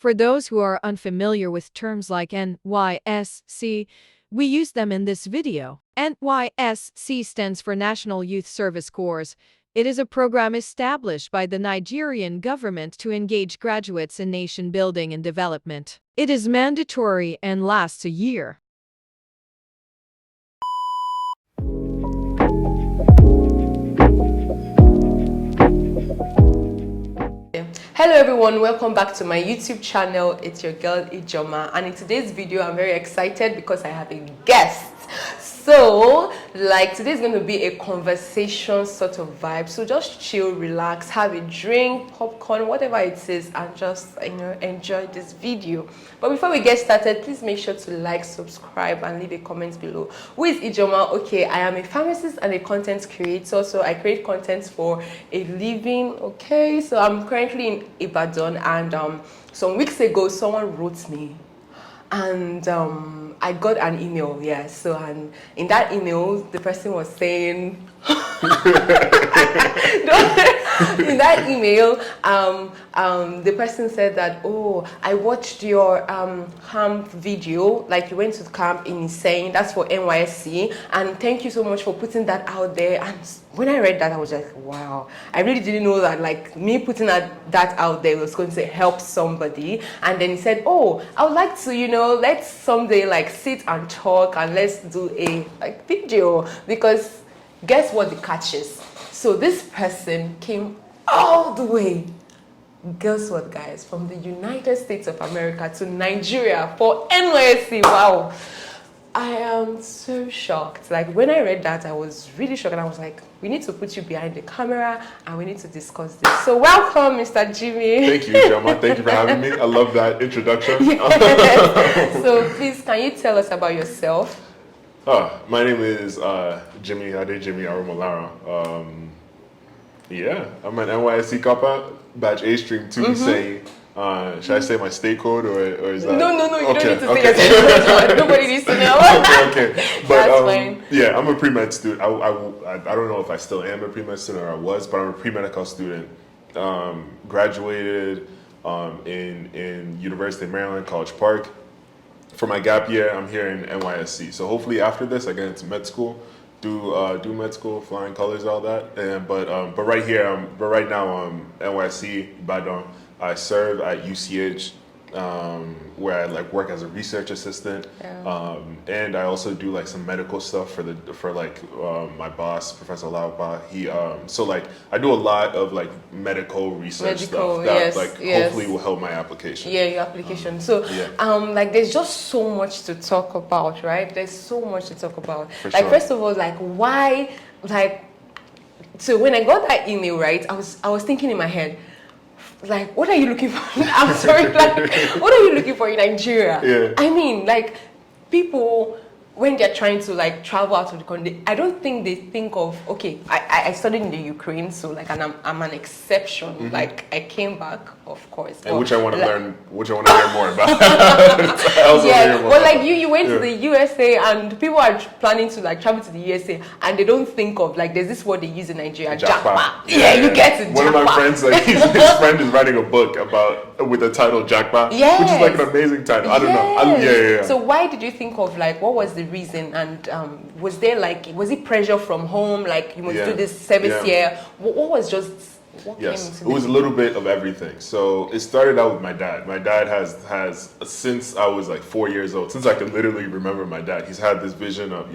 For those who are unfamiliar with terms like NYSC, we use them in this video. NYSC stands for National Youth Service Corps. It is a program established by the Nigerian government to engage graduates in nation building and development. It is mandatory and lasts a year. Hello everyone, welcome back to my YouTube channel. It's your girl Ijoma, and in today's video I'm very excited because I have a guest. So today's going to be a conversation sort of vibe, so just chill, relax, have a drink, popcorn, whatever it is, and just enjoy this video. But before we get started, please make sure to like, subscribe, and leave a comment below. Who is Ijoma? Okay, I am a pharmacist and a content creator, so I create content for a living. Okay, so I'm currently in Ibadan, and some weeks ago someone wrote me, and I got an email. So and in that email the person was saying in that email the person said that, oh, I watched your camp video, like you went to the camp in Iseyin, that's for NYSC, and thank you so much for putting that out there. And when I read that, I was like, wow, I really didn't know that like me putting that out there was going to help somebody. And then he said, oh, I would like to, let's someday like sit and talk and let's do a video, because guess what the catch is? So this person came all the way, guess what guys, from the United States of America to Nigeria for NYSC. Wow, I am so shocked. Like when I read that, I was really shocked, and I was like, we need to put you behind the camera and we need to discuss this. So welcome, Mr. Jimmy. Thank you, Ijoma. Thank you for having me. I love that introduction. Yes. So please, can you tell us about yourself? My name is Jimi Arumolara. Yeah, I'm an NYSC copper, batch A stream 2 Iseyin. Should I say my state code or is that? No, you don't need to say your state code. Nobody needs to know. Okay. But that's fine. Yeah, I'm a pre-med student. I don't know if I still am a pre-med student or I was, but I'm a pre-medical student. Graduated in University of Maryland, College Park. For my gap year, I'm here in NYSC. So hopefully after this, I get into med school, do med school, flying colors, all that. But right now, NYSC, Ibadan. I serve at UCH, where I work as a research assistant, and I also do some medical stuff for my boss, Professor Lauba. I do a lot of medical research stuff that hopefully will help my application. Yeah, your application. There's just so much to talk about, right? There's so much to talk about. For sure. First of all, why, so when I got that email, right, I was thinking in my head, what are you looking for? I'm sorry, what are you looking for in Nigeria? Yeah. I mean, people, when they're trying to travel out of the country, I don't think they think of, okay, I studied in the Ukraine, so and I'm an exception. I came back, of course. And which I want to learn more about. You went to the USA, and people are planning to travel to the USA, and they don't think of there's this word they use in Nigeria, jackpot. Yeah, you get it. One of my friends, his friend is writing a book with the title Jackpot, which is an amazing title. I don't know. Yeah. So why did you think of what was the reason, and was there was it pressure from home, you must do this service year? What was just Yes, it was a little bit of everything. So it started out with my dad. My dad has since I was 4 years old, since I can literally remember my dad, he's had this vision of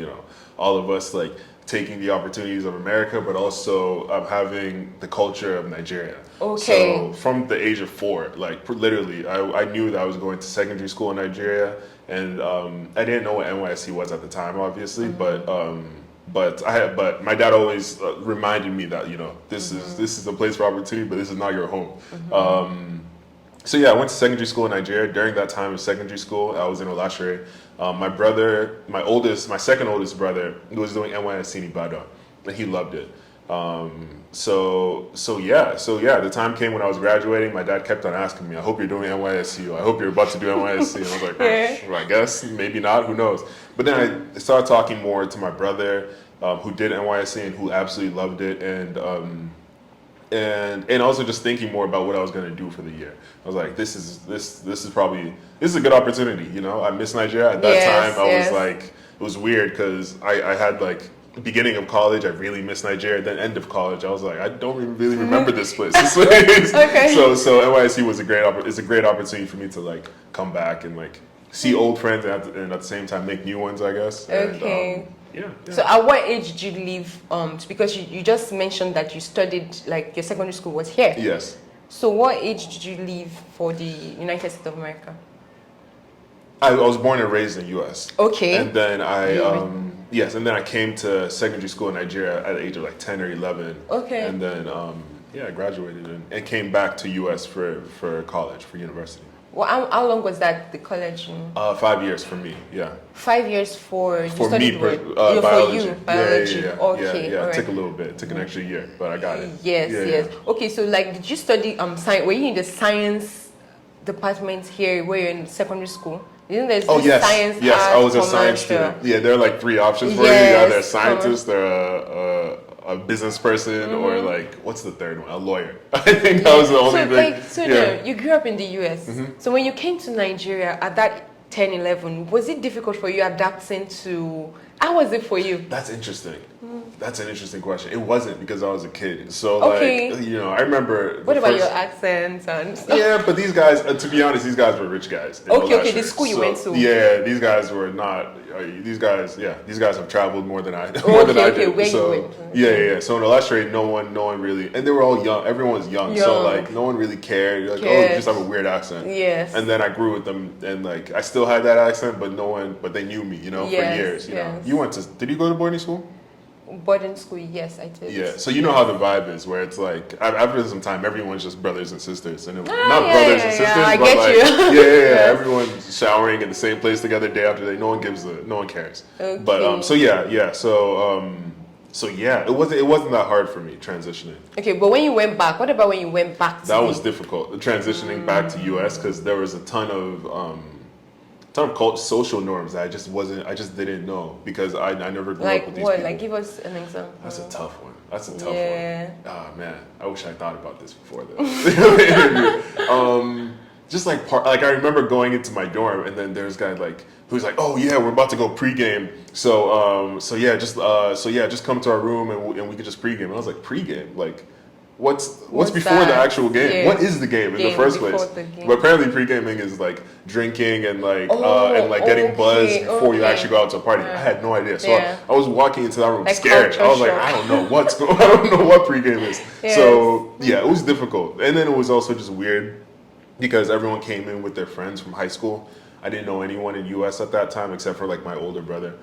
all of us taking the opportunities of America, but also having the culture of Nigeria. Okay. So from the age of 4, literally, I knew that I was going to secondary school in Nigeria, and I didn't know what NYSC was at the time, obviously, but my dad always reminded me that this is a place for opportunity, but this is not your home. So yeah, I went to secondary school in Nigeria. During that time of secondary school, I was in Olashere. My brother, my second oldest brother, was doing NYSC in Ibadan, and he loved it. So the time came when I was graduating. My dad kept on asking me, I hope you're doing NYSC. I hope you're about to do NYSC. And I was like, I guess, maybe not, who knows. But then I started talking more to my brother, who did NYSC and who absolutely loved it. And and also just thinking more about what I was going to do for the year. I was like, this is a good opportunity. You know, I miss Nigeria at that time. I was like, it was weird because I had like beginning of college, I really miss Nigeria. Then end of college, I was like, I don't really remember this place. Okay. So NYSC was a great opportunity for me to like come back and like see old friends and at the same time make new ones, I guess. Okay. And, yeah. So at what age did you leave? Because you just mentioned that you studied, like your secondary school was here. Yes. So what age did you leave for the United States of America? I was born and raised in the U.S. Okay. And then I came to secondary school in Nigeria at the age of like 10 or 11. Okay. And then I graduated and came back to U.S. for college, for university. Well, how long was that, the college? 5 years for me, yeah. 5 years for me, biology. Biology. Yeah. Okay. Yeah. All It right. took a little bit. It took an extra year, but I got it. Yes. Yeah. Okay, so like, did you study science? Were you in the science department here? Where you're in secondary school? Isn't there science? Yes, I was a commercial? science student. Yeah, there are like 3 options for you. You're either a scientist or a business person, or like, what's the third one? A lawyer. I think that was the only thing. You grew up in the US. So when you came to Nigeria at that 10, 11, was it difficult for you adapting to, how was it for you? That's interesting. That's an interesting question. It wasn't because I was a kid. So Okay. like, you know, I remember. What about your accents and stuff? Yeah, but these guys, to be honest, these guys were rich guys. Okay, the school you went to. Yeah, these guys were not. These guys have traveled more than I did. Where so, you went? Yeah. So in the last trade, no one really, and they were all young. Everyone was young, so like no one really cared. You're like, oh, you just have a weird accent. Yes. And then I grew with them, and like I still had that accent, but they knew me, you know, for years. You know, did you go to boarding school? Boarding school, yes, I did. Yeah, so you know how the vibe is, where it's like after some time, everyone's just brothers and sisters, and brothers and sisters, I but get like you. yes. Everyone's showering in the same place together day after day. No one cares. Okay. But so it wasn't that hard for me transitioning. Okay, but when you went back, what about when you went back to That was difficult, transitioning back to US, because there was a ton of social norms that I just didn't know, because I never grew up with these people. Like give us an example. That's a tough one. Yeah. Oh man, I wish I thought about this before the just like I remember going into my dorm, and then there's a guy like who's like, oh yeah, we're about to go pregame, just come to our room and we could just pregame. And I was like, pregame, like. What's before the actual game? Yeah. What is the game in the first place? But apparently pre-gaming is like drinking and getting buzzed before you actually go out to a party. I had no idea. So I was walking into that room like scared. I was like, I don't know what's going on. I don't know what pre-game is. Yes. So yeah, it was difficult. And then it was also just weird because everyone came in with their friends from high school. I didn't know anyone in US at that time except for like my older brother.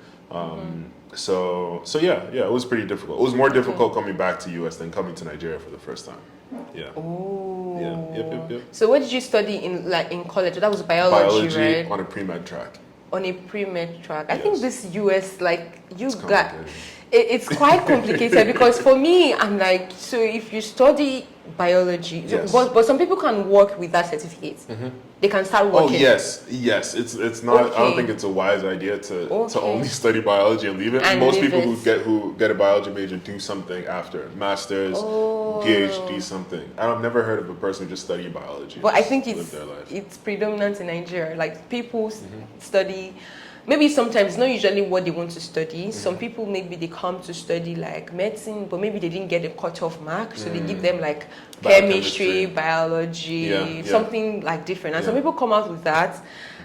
So it was pretty difficult. It was more difficult coming back to US than coming to Nigeria for the first time. Yeah. Ooh. Yeah. Yep. So what did you study in college? That was biology, right? On a pre-med track. On a pre-med track. Yes. I think this US, like Complicated. It's quite complicated because for me, I'm like, so if you study biology, but some people can work with that certificate. They can start working. Oh yes. It's not. Okay. I don't think it's a wise idea to only study biology and leave it. And Most leave people it. who get a biology major do something after masters, PhD, something. I've never heard of a person who just studied biology. But I think live their life. it's predominant in Nigeria. Like people study. Maybe sometimes not usually what they want to study. Some people maybe they come to study like medicine, but maybe they didn't get a cutoff mark, so they give them like chemistry, biology, something like different. And some people come out with that.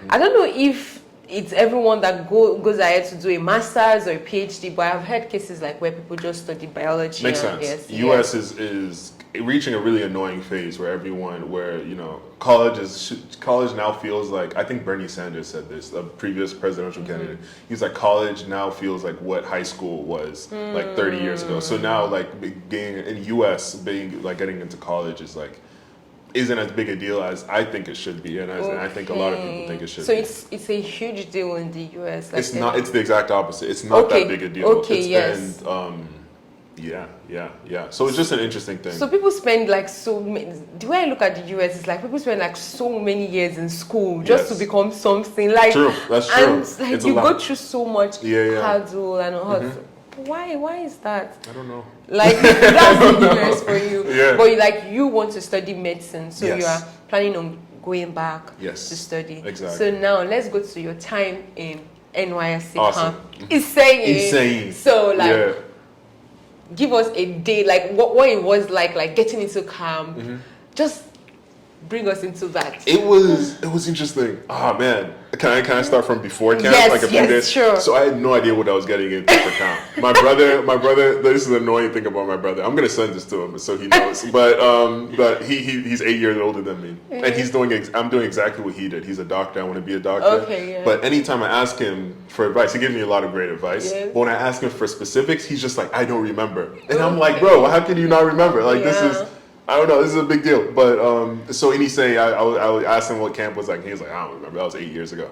I don't know if it's everyone that goes ahead to do a master's or a PhD, but I've heard cases like where people just study biology. Makes sense. US is reaching a really annoying phase where college now feels like, I think Bernie Sanders said this, the previous presidential candidate. He's like, college now feels like what high school was like 30 years ago. So now like being in US, getting into college is like isn't as big a deal as I think it should be, and I think a lot of people think it should be. So it's a huge deal in the US. Like it's not. It's the exact opposite. It's not that big a deal. Okay, yes. And yeah. So it's just an interesting thing. So people spend like the way I look at the US is like people spend like so many years in school just to become something. Like true, that's true. And like you go through so much hurdle and all. Why is that? I don't know. Like that's the universe for you. Yeah. But you want to study medicine, so Yes. you are planning on going back Yes. to study. Exactly. So now let's go to your time in NYSC Awesome. camp. Iseyin. So like Yeah. give us a day, like what it was like getting into camp. Just bring us into that. It was interesting. Oh man, can I start from before camp? Yes, like a few yes, days? sure. So I had no idea what I was getting into for camp. My brother. This is the annoying thing about my brother. I'm gonna send this to him so he knows. But he's 8 years older than me, and I'm doing exactly what he did. He's a doctor. I want to be a doctor. Okay, yeah. But anytime I ask him for advice, he gives me a lot of great advice. Yes. But when I ask him for specifics, he's just like, I don't remember, and I'm like, bro, how can you not remember? Like this Yeah. is. I don't know. This is a big deal. But so in Iseyin, I asked him what camp was like. He was like, I don't remember. That was 8 years ago.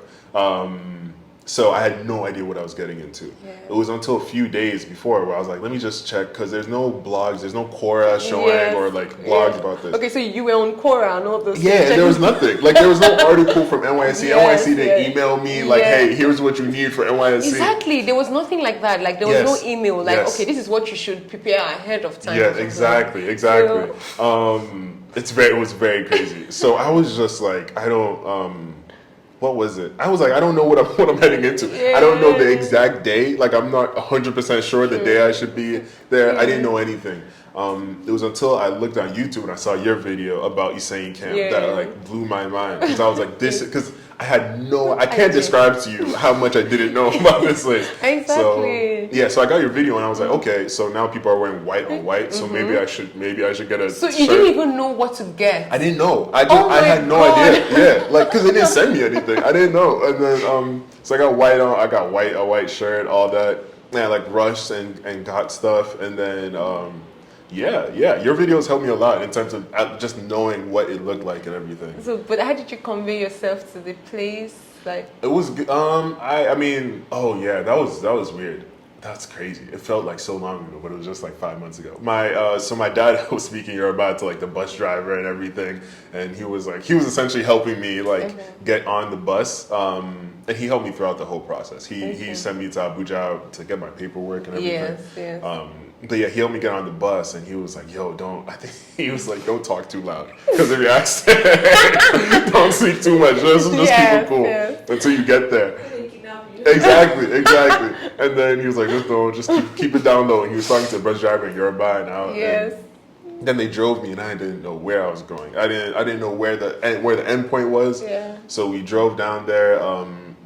So I had no idea what I was getting into. Yeah. It was until a few days before where I was like, let me just check because there's no blogs, there's no Quora showing Yes. or like blogs about this. Okay, so you were on Quora and all those Yeah, things. there was nothing. Like there was no article from NYSC. Yes, NYSC didn't yes. email me like, Yes. hey, here's what you need for NYSC. Exactly. There was nothing like that. Like there was Yes. no email. Like Yes. okay, this is what you should prepare ahead of time. Yeah, or something. exactly. It was very crazy. So I was just like, I don't. What was it? I was like, I don't know what I'm heading into. I don't know the exact day. Like I'm not 100% sure the day I should be there. I didn't know anything. It was until I looked on YouTube and I saw your video about Iseyin camp that like blew my mind because I was like, because I can't describe to you how much I didn't know about this place. Exactly. So I got your video and I was like, okay, so now people are wearing white on white, so maybe I should get a So shirt. you didn't even know what to get. I didn't know. I had no God. idea. Yeah, like because they didn't send me anything. I didn't know. And then so I got white on. I got a white shirt, all that. And I like rushed and got stuff. And then yeah. Your videos helped me a lot in terms of just knowing what it looked like and everything. So, but how did you convey yourself to the place? Like It was I mean, oh yeah, that was weird. That's crazy. It felt like so long ago, but it was just like 5 months ago. My dad was speaking Yoruba to like the bus driver and everything, and he was essentially helping me like get on the bus. And he helped me throughout the whole process. He sent me to Abuja to get my paperwork and everything. Yes. But yeah, he helped me get on the bus, and he was like, "Yo, don't." I think he was like, "Don't talk too loud, because if you accent, don't speak too much. Just keep it cool until you get there." Exactly. And then he was like, just keep it down low. And he was talking to a bus driver in Yoruba and out. Yes. And then they drove me, and I didn't know where I was going. I didn't know where the end point was. Yeah. So we drove down there.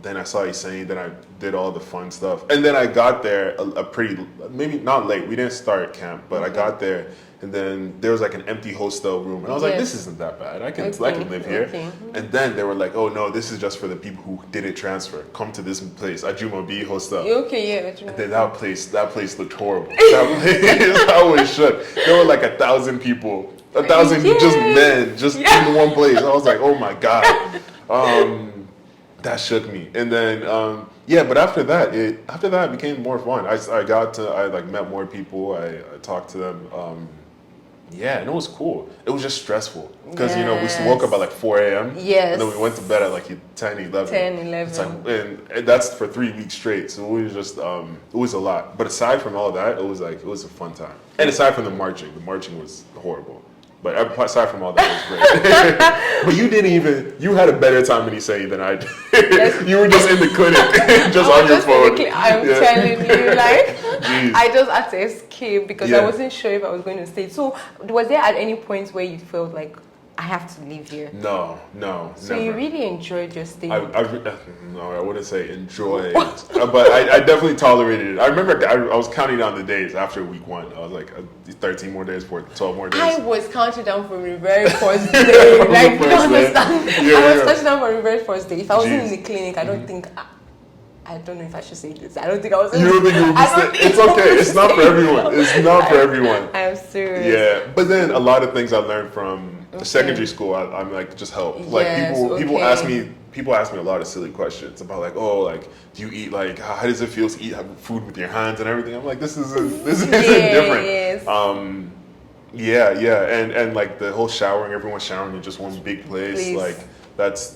Then I saw Iseyin. Then I did all the fun stuff. And then I got there a pretty, maybe not late. We didn't start camp, but I got there. And then there was like an empty hostel room, and I was like, "This isn't that bad. I can live here." Okay. And then they were like, "Oh no, this is just for the people who didn't transfer. Come to this place, Ajuma hostel." Okay, yeah. And then that place looked horrible. I was shook. There were like 1,000 people, 1,000 just men, just in one place. I was like, "Oh my god." That shook me. And then but after that it became more fun. I like met more people. I talked to them. And it was cool. It was just stressful because we woke up at like 4 a.m. Yes. And then we went to bed at like 10, 11. 10, 11. It's like, and that's for 3 weeks straight. So it was just it was a lot. But aside from all that, it was a fun time. And aside from the marching was horrible. But aside from all that, it was great. But you had a better time in Iseyin than I did. Yes. You were just in the clinic, just on your phone. I'm telling you, like, Jeez. I just had to escape because I Yeah. wasn't sure if I was going to stay. So, was there at any point where you felt like, I have to leave here? No, So never. you really enjoyed your stay? No, I wouldn't say enjoy, but I definitely tolerated it. I remember I was counting down the days after week 1. I was like 13 more days, 12 more days. I was counting down from the very first day. From the Like, you first don't day. understand. Yeah, I was yeah. counting down from the very first day. If I wasn't Jeez. in the clinic, I don't think. I don't know if I should say this. I don't think I was. You don't think you would be It's okay. It's not for everyone. It's not for everyone. I'm serious. Yeah, but then a lot of things I learned from secondary school, I'm like just help. Like Yes, people ask me a lot of silly questions about like, oh, like do you eat like how does it feel to eat food with your hands and everything? I'm like, this isn't different. Yes. And like the whole showering, everyone's showering in just one big place. Like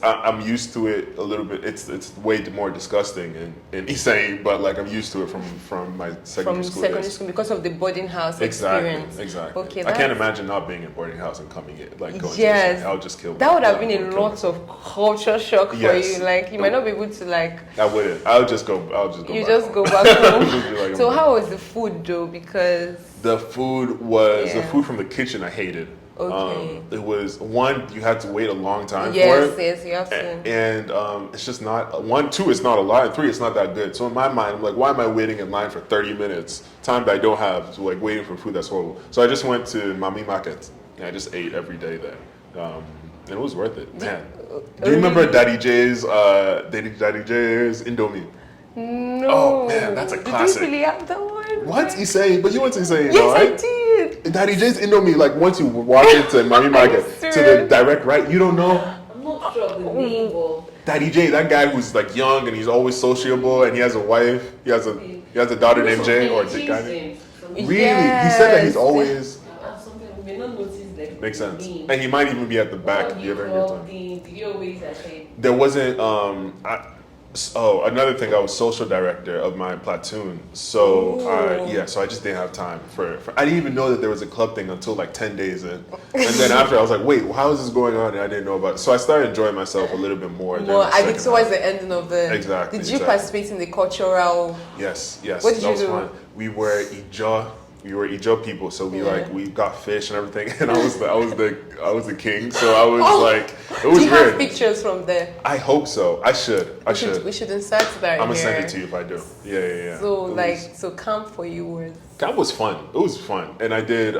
I'm used to it a little bit. It's way more disgusting in Iseyin, but like I'm used to it from my secondary school days. Because of the boarding house experience. Exactly. Okay, I can't imagine not being in boarding house and coming in like going to Iseyin. I'll just kill. That would have been a lot of culture shock for Yes. you. Like you might not be able to like. I wouldn't. I'll just go. You back just home. go back home. Just be like, So how was the food though? Because the food was Yeah. the food from the kitchen. I hated. Okay. It was one, you had to wait a long time for yes, it. you have to. And it's just not one, two, it's not a lot, and three, it's not that good. So in my mind, I'm like, why am I waiting in line for 30 minutes? Time that I don't have, so like waiting for food that's horrible. So I just went to Mami Market and I just ate every day there. And it was worth it, man. Do you remember Daddy J's Indomie? No. Oh man, that's a classic. Did you really have that one? What? Iseyin? But you went to Iseyin, Yes, right? I did. Daddy J's Indomie, like once you walk into Mami Market, to the serious? direct right, you don't know? I'm not sure of the name, but Daddy J, that guy who's like young and he's always sociable and he has a wife, he has a daughter named Jay or the guy. Really? He said that he's always something we may not notice like makes sense. name. And he might even be at the back What if do you you ever call get time. the always I say There wasn't another thing, I was social director of my platoon. So so I just didn't have time for I didn't even know that there was a club thing until like 10 days in. And then after I was like, wait, how is this going on? And I didn't know about it. So I started enjoying myself a little bit more. I think towards the ending of the. Exactly. Did you participate in the cultural? Yes. What did that you was do? fun. We were Ijo people, so we got fish and everything, and I was the king, so I was like, it was Do you weird. have pictures from there? I hope so. I should. We should insert that. I'm gonna here. send it to you if I do. Yeah. So camp for you was. Camp was fun. It was fun, and I did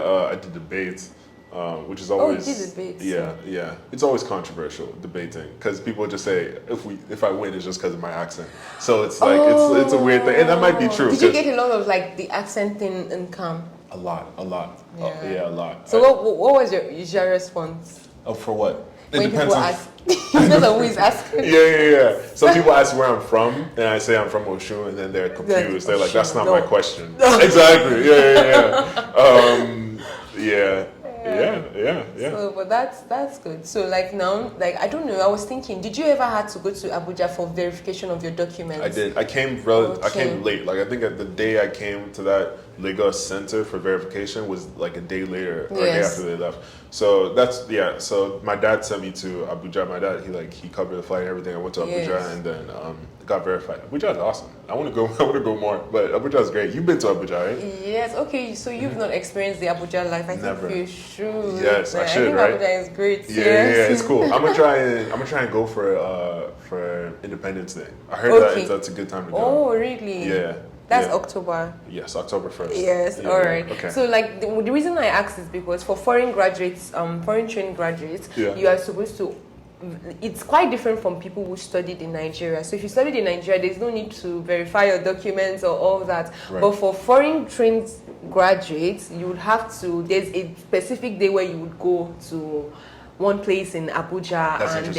debates, which is always. Oh, you did debates. Yeah. It's always controversial debating because people just say if I win it's just because of my accent. So it's like it's a weird thing, and that might be true. Did you get a lot of like the accent thing in camp? A lot? Yeah. A lot. So what was your usual response? Oh, for what? When people ask, depends on who is asking. Yeah. Some people ask where I'm from, and I say I'm from Oshun, and then they're confused. They're like, "That's not my question." Exactly. Yeah. So, but that's good. So, like now, like I don't know. I was thinking, did you ever had to go to Abuja for verification of your documents? I did. I came late. Like I think the day I came to that Lagos Center for verification was like a day later or a day after they left. So So my dad sent me to Abuja. My dad he covered the flight and everything. I went to Abuja and then got verified. Abuja is awesome. I want to go more. But Abuja is great. You've been to Abuja, right? Yes. Okay. So you've not experienced the Abuja life. I Never. think you should. Yes, I should. I think right? Abuja is great. Yeah, it's cool. I'm gonna try and go for Independence Day. I heard that's a good time to go. Oh, really? Yeah. That's October. Yes, October 1st. Yes, Yeah, all right. Okay. So, like, the reason I asked is because for foreign graduates, foreign trained graduates, you are supposed to. It's quite different from people who studied in Nigeria. So, if you studied in Nigeria, there's no need to verify your documents or all that. Right. But for foreign trained graduates, you would have to. There's a specific day where you would go to one place in Abuja. That's And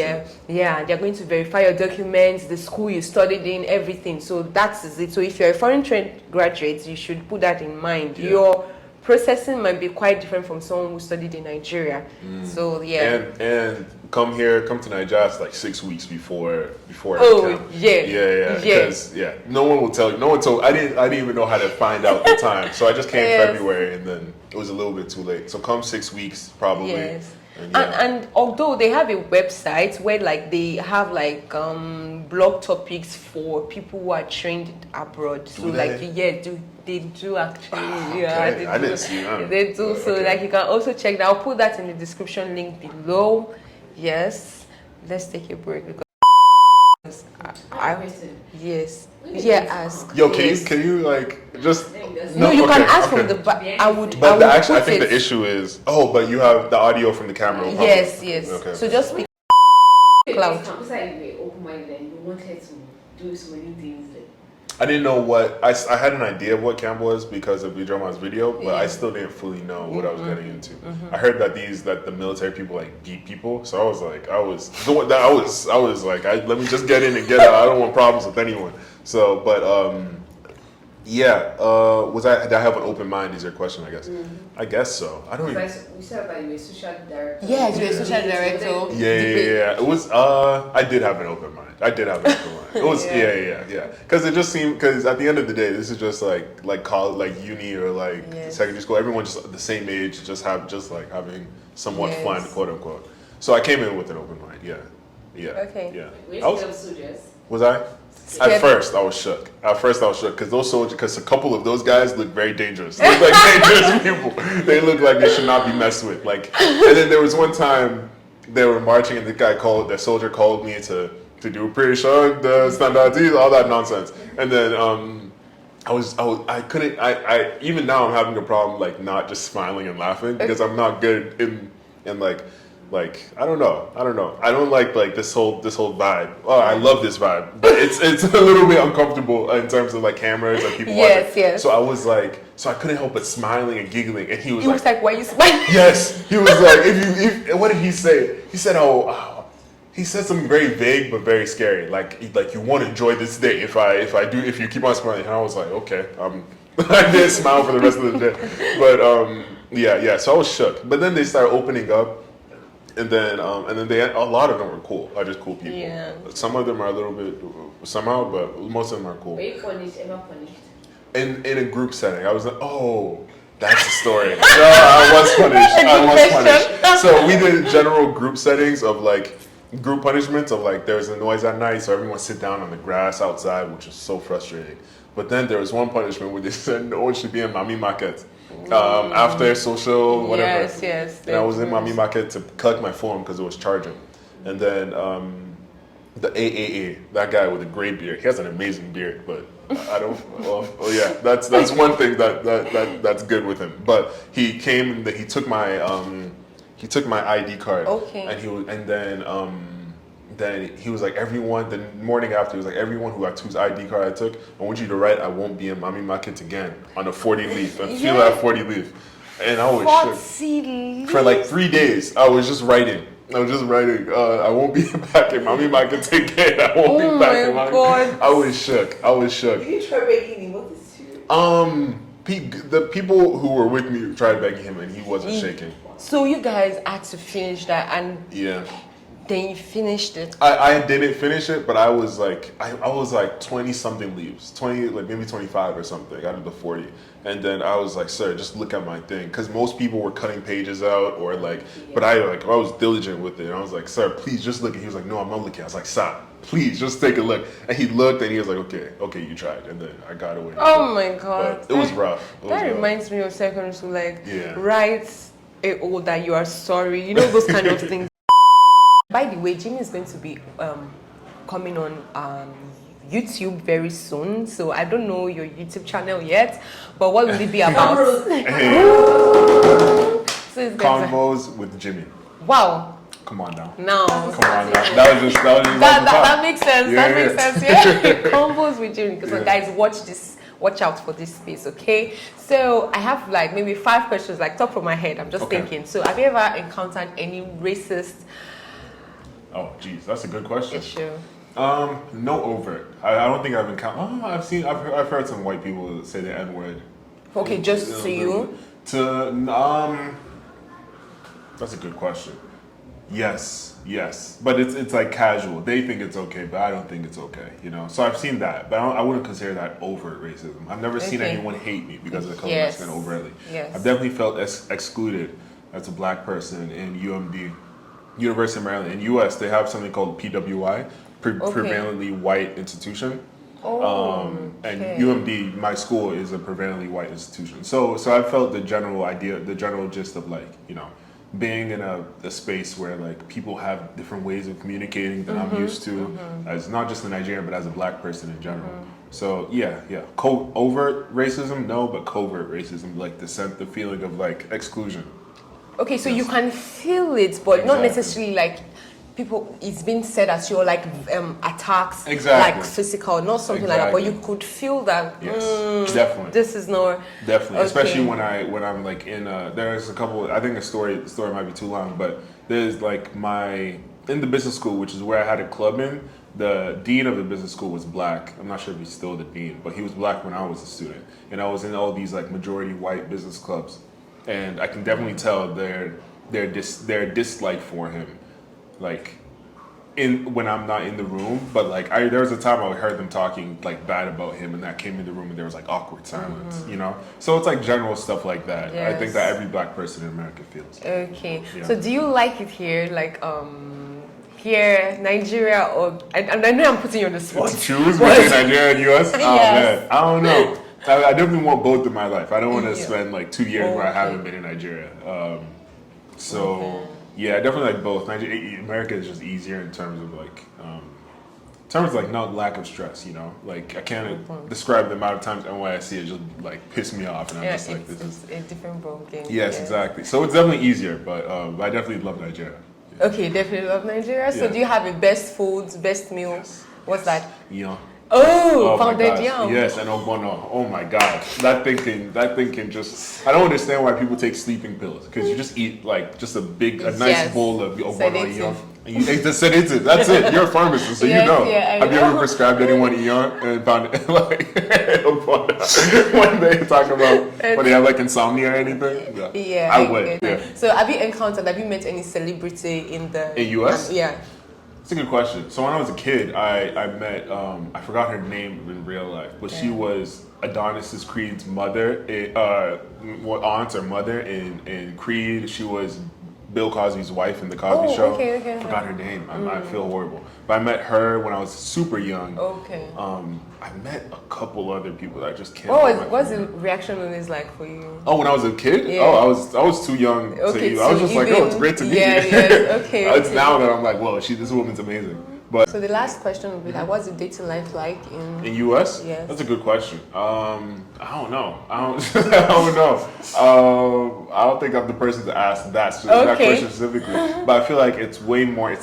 they're going to verify your documents, the school you studied in, everything. So that's it. So if you're a foreign trained graduate, you should put that in mind. Yeah. Your processing might be quite different from someone who studied in Nigeria. So And come to Nigeria, it's like 6 weeks before Oh, camp. yeah. Because no one will tell you. No one told. I didn't even know how to find out the time. So I just came February, and then it was a little bit too late. So come 6 weeks probably. Yes. And, And although they have a website where like they have like blog topics for people who are trained abroad. So they do actually. Okay. I didn't see that. They do. So like you can also check that. I'll put that in the description link below. Yes. Let's take a break because yes. Yeah, ask. Yo, can you like just No, you can ask from the back. But I think the issue is but you have the audio from the camera. Yes. Okay. So just speak cloud. Besides, you were open-minded and you wanted to do so many things. I didn't know what I had an idea of what camp was because of Bijoma's video, but I still didn't fully know what I was getting into. I heard that the military people like beat people, so I was like, let me just get in and get out. I don't want problems with anyone. So, but Yeah. Did I have an open mind? Is your question? I guess. I guess so. I don't even. We said about you were social director. Yes, you're a social director. Yeah. It was. I did have an open mind. It was. Yeah. Because it just seemed. Because at the end of the day, this is just like college, like uni or like secondary school. Everyone just the same age, just having somewhat fun, quote unquote. So I came in with an open mind. Yeah. Okay. Yeah. Were you scared of soldiers? Was I? At first, I was shook. Because a couple of those guys look very dangerous. They look like dangerous people. They look like they should not be messed with. And then there was one time they were marching, and the soldier called me to do pretty sure the standards, all that nonsense. And then I couldn't. Even now I'm having a problem like not just smiling and laughing because I'm not good in like I don't know. I don't like this whole vibe. Oh, I love this vibe, but it's a little bit uncomfortable in terms of like cameras and people watching. Yes. So I couldn't help but smiling and giggling, and he was like, "Why you smiling?" Yes, he was like, if what did he say? He said, he said something very vague but very scary. Like you won't enjoy this day if you keep on smiling. And I was like, okay, I didn't smile for the rest of the day, but yeah. So I was shook. But then they started opening up. And then a lot of them were cool. Are just cool people. Yeah. Some of them are a little bit somehow, but most of them are cool. Were you punished? Ever punished? In a group setting, I was like, oh, that's a story. No, I was punished. So we did general group settings of like group punishments of like there's a noise at night, so everyone sit down on the grass outside, which is so frustrating. But then there was one punishment where they said no one should be in Mami Market. After social, whatever. Yes. And I was in Mami Market to collect my phone because it was charging. And then the AAA, that guy with a great beard, he has an amazing beard, but I don't. That's one thing that's good with him. But he came and he took my ID card. Okay. And then he was like, everyone, the morning after, he was like, everyone who whose ID card I took, I want you to write, I won't be in Mami Market again on a 40 leaf, and feel that 40 leaf. And I was shook. For like 3 days, I was just writing. I won't be back in Mami Market again. I won't be back in Mami Market. I was shook. Did you try begging him? What is you? The people who were with me tried begging him, and he wasn't shaking. So you guys had to finish that, and yeah. Then you finished it. I didn't finish it, but I was like 20 something leaves, 20 like maybe 25 or something out of the 40, and then I was like, sir, just look at my thing, because most people were cutting pages out or like, but I was diligent with it, and I was like, sir, please just look. And he was like, no, I'm not looking. I was like, stop, please just take a look. And he looked, and he was like, okay, you tried, and then I got away. Oh my god, but it was rough. Reminds me of secondary school, write that you are sorry, you know, those kind of things. By the way, Jimi is going to be coming on YouTube very soon. So I don't know your YouTube channel yet, but what will it be about? Convos with Jimi. Wow. Come on now. No. Come on now. That was just that makes sense. Yeah, that makes sense. Yeah. Convos with Jimi. So guys, watch out for this space, okay? So I have like maybe 5 questions, like top of my head. I'm just thinking. So have you ever encountered any racist? Oh, geez, that's a good question. Issue. No overt. I don't think I've encountered. I've heard some white people say the N-word. Okay, just to you. That's a good question. Yes, but it's like casual. They think it's okay, but I don't think it's okay. You know, so I've seen that, but I wouldn't consider that overt racism. I've never seen anyone hate me because of the color of my skin overtly. Yes. I've definitely felt excluded as a black person in UMD. University of Maryland. In US, they have something called PWI, prevalently white institution. And UMD, my school, is a prevalently white institution. So I felt the general gist of like, you know, being in a space where like people have different ways of communicating than I'm used to, as not just a Nigerian, but as a black person in general. So yeah. Overt racism, no, but covert racism, like the feeling of like exclusion. Okay, so you can feel it, but not necessarily like people. It's been said as you're like attacks, like physical, not something like that. But you could feel that. Yes, definitely. This is not definitely, especially when I'm like in. There's a couple. I think the story might be too long, but there's like my in the business school, which is where I had a club in, the dean of the business school was black. I'm not sure if he's still the dean, but he was black when I was a student, and I was in all these like majority white business clubs, and I can definitely tell their dislike for him, like when I'm not in the room. But like there was a time I heard them talking like bad about him, and I came in the room and there was like awkward silence, you know. So it's like general stuff like that. I think that every black person in America feels. Okay. Yeah. So do you like it here, like here, Nigeria, or I know I'm putting you on the spot. To choose between Nigeria and US? Oh Yes. man, I don't know. I definitely want both in my life. I don't want to Yeah. spend like 2 years where I haven't been in Nigeria. Yeah, I definitely like both. America is just easier in terms of like not lack of stress. You know, like I can't describe the amount of times NYSC it just like pissed me off, and I'm just like, this is a different ball game. yes, exactly. So it's definitely easier, but I definitely love Nigeria. Yeah. Okay, definitely love Nigeria. So Yeah. do you have a best foods, best meal? What's that? Yeah. Oh, my pounded gosh. yam. Yes, and ogbono. Oh my god, that thinking just. I don't understand why people take sleeping pills, because you just eat like just a nice Yes. bowl of ogbono Sedative. yam. And you take the sedative. That's it. You're a pharmacist, so Yes, you know. yeah, I Have you know. ever prescribed anyone yam and found it like ogbono when they talk about when they have like insomnia or anything? Yeah, I would. get Yeah. it. So have you met any celebrity in the In US? Yeah. It's a good question. So when I was a kid, I met I forgot her name in real life, but she was Adonis Creed's mother, aunt or mother in Creed. She was Bill Cosby's wife in the Cosby Show. Okay. Forgot her name. I feel horrible. But I met her when I was super young. Okay. I met a couple other people that I just can't. What's the reaction on this like for you? Oh, when I was a kid? Yeah. Oh, I was too young Okay, to. I was so just like, even- oh, it's great to meet you. yes, okay, It's okay. now that I'm like, whoa, this woman's amazing. But So the last question would be like, what's the dating life like in US? Yes. That's a good question. I don't know. I don't know. I don't think I'm the person to ask that question specifically. But I feel like it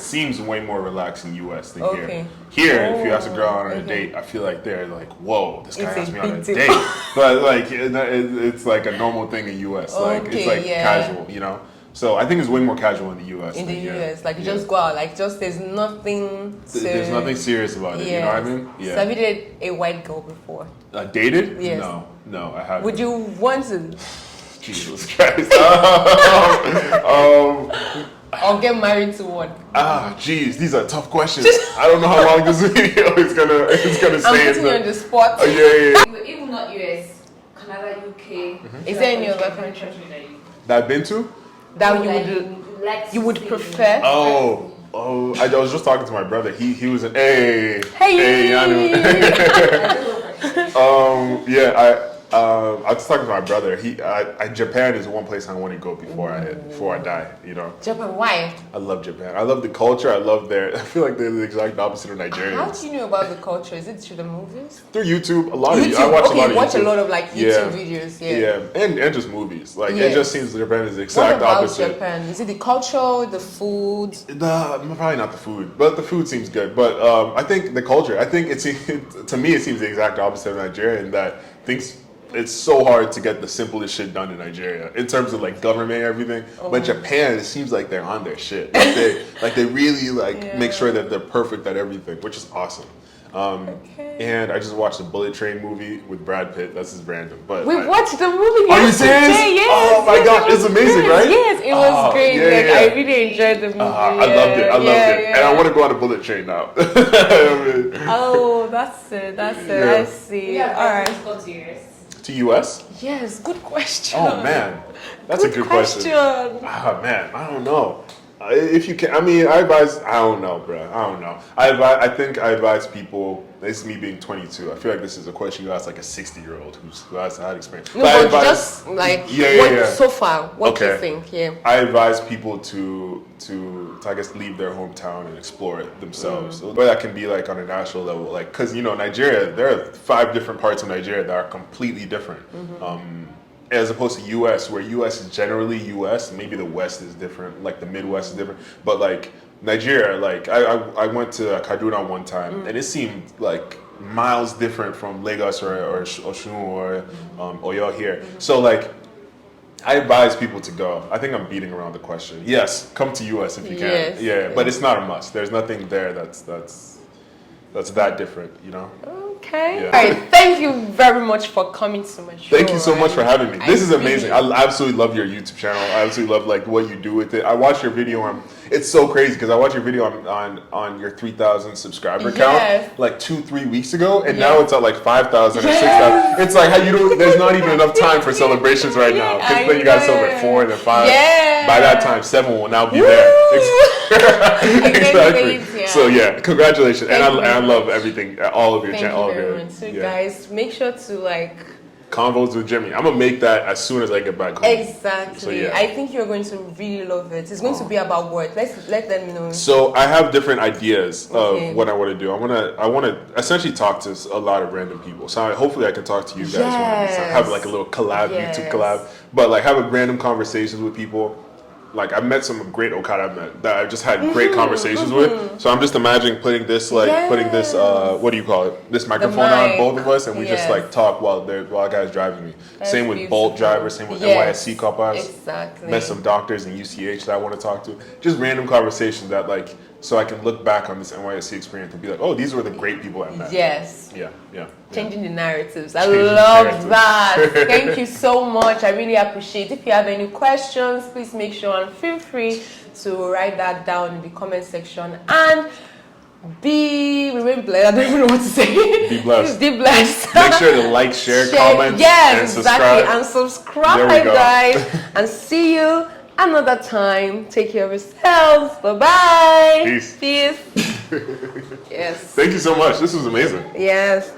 seems way more relaxed in US than Okay. here. Here, if you ask a girl out on a okay. date, I feel like they're like, whoa, this guy It's a asked me on a big deal. date. But like, it's like a normal thing in US. Like, it's Okay, like yeah. casual, you know? So I think it's way more casual in the US. in the than here. US? Like you Yeah. just go out, like just there's nothing. There's nothing serious about it, you know what I mean? So have you dated a white girl before? Dated? Yes. No, I haven't. Would you want to? Jesus Christ. Or get married to one? Jeez, these are tough questions. I don't know how long this video is gonna I'm stay. putting you on the spot. Oh, yeah. Even not US, Canada, UK. Is there any other country that you That I've been to? that like, you would prefer? Oh, I was just talking to my brother. He was an hey, I know. Yeah, I was talking to my brother. Japan is one place I want to go before I die. You know, Japan, why? I love Japan. I love the culture. I feel like they're the exact opposite of How Nigerians. do you know about the culture? Is it through the movies? Through YouTube, a lot of YouTube. I watch Okay, a lot of watch YouTube. a lot of like YouTube videos. Yeah. and just movies. Like Yes. it just seems Japan is the What exact about opposite. Japan? Is it the culture, the food? Probably not the food, but the food seems good. But I think the culture. I think to me it seems the exact opposite of Nigeria in that things. It's so hard to get the simplest shit done in Nigeria in terms of like government and everything. But Japan, it seems like they're on their shit. Like they really make sure that they're perfect at everything, which is awesome. And I just watched a Bullet Train movie with Brad Pitt. That's just random, but We watched the movie Are you yesterday. serious? Yes, Oh my yes, God, it was it's amazing, good. right? Yes, it was great. yeah, Like, yeah. I really enjoyed the movie. I loved it. I loved it, and I want to go on a bullet train now. Oh, that's it. Yeah. I see. Yeah, All right. go to US. To US? Yes, good question. Oh man, that's a good question. Man, I don't know. If you can, I mean, I advise. I don't know, bro. I don't know. I think I advise people. This is me being 22. I feel like this is a question you ask like a 60-year-old who has had experience. No, But I but advise- just like Yeah. so far, what do you Okay. think? Yeah. I advise people to I guess leave their hometown and explore it themselves. But that can be like on a national level, like because Nigeria, there are 5 different parts of Nigeria that are completely different. As opposed to U.S., where U.S. is generally U.S. Maybe the West is different, like the Midwest is different. But like Nigeria, like I went to Kaduna one time, and it seemed like miles different from Lagos or Osun or Oyo here. So like I advise people to go. I think I'm beating around the question. Yes, come to US if you can. Yes. Yeah, but it's not a must. There's nothing there that's that different, you know? Okay. Yeah. All right. Thank you very much for coming to my show. Thank you so much for having me. This is amazing. really- I absolutely love your YouTube channel. I absolutely love like what you do with it. I watched your video on. It's so crazy because I watched your video on your 3,000 subscriber count Yes. like 2-3 weeks ago, and Yes. now it's at like 5,000 or Yes. 6,000. It's like how you don't. There's not even enough time for celebrations right now because I then you got to know. celebrate 4 and then 5. Yeah. By that time, 7 will now be Woo! there. Exactly. Exactly. So yeah, congratulations, and Thank you I very love much. everything, all of your Thank channel, you all of your. very much. So yeah. guys, make sure to like. Convos with Jimmy. I'm gonna make that as soon as I get back home. Exactly. So, yeah. I think you're going to really love it. It's going to be about what? Let them know. So I have different ideas Okay. of what I want to do. I want to essentially talk to a lot of random people. So hopefully I can talk to you guys. Yes. Have like a little collab, Yes. YouTube collab. But like have a random conversations with people. Like I've met some great Okada I've met that I've just had great conversations with. So I'm just imagining putting this what do you call it? This microphone on mic. both of us, and we just Yes. like talk while guys driving me. That's same with beautiful. Bolt drivers, same with Yes. NYSC coppers. Exactly. Met some doctors in UCH that I want to talk to. Just random conversations that like so I can look back on this NYSC experience and be like, oh, these were the great people I met. Yes. Yeah. Changing the narratives. I Changing the love narratives. that. Thank you so much. I really appreciate it. If you have any questions, please make sure and feel free to write that down in the comment section. And remain blessed. I don't even know what to say. Be blessed. Be blessed. Make sure to like, share, comment, yes, and subscribe. exactly. And subscribe, There we go. guys. And see you another time. Take care of yourselves. Bye-bye. Peace. Peace. Yes. Thank you so much. This was amazing. Yes.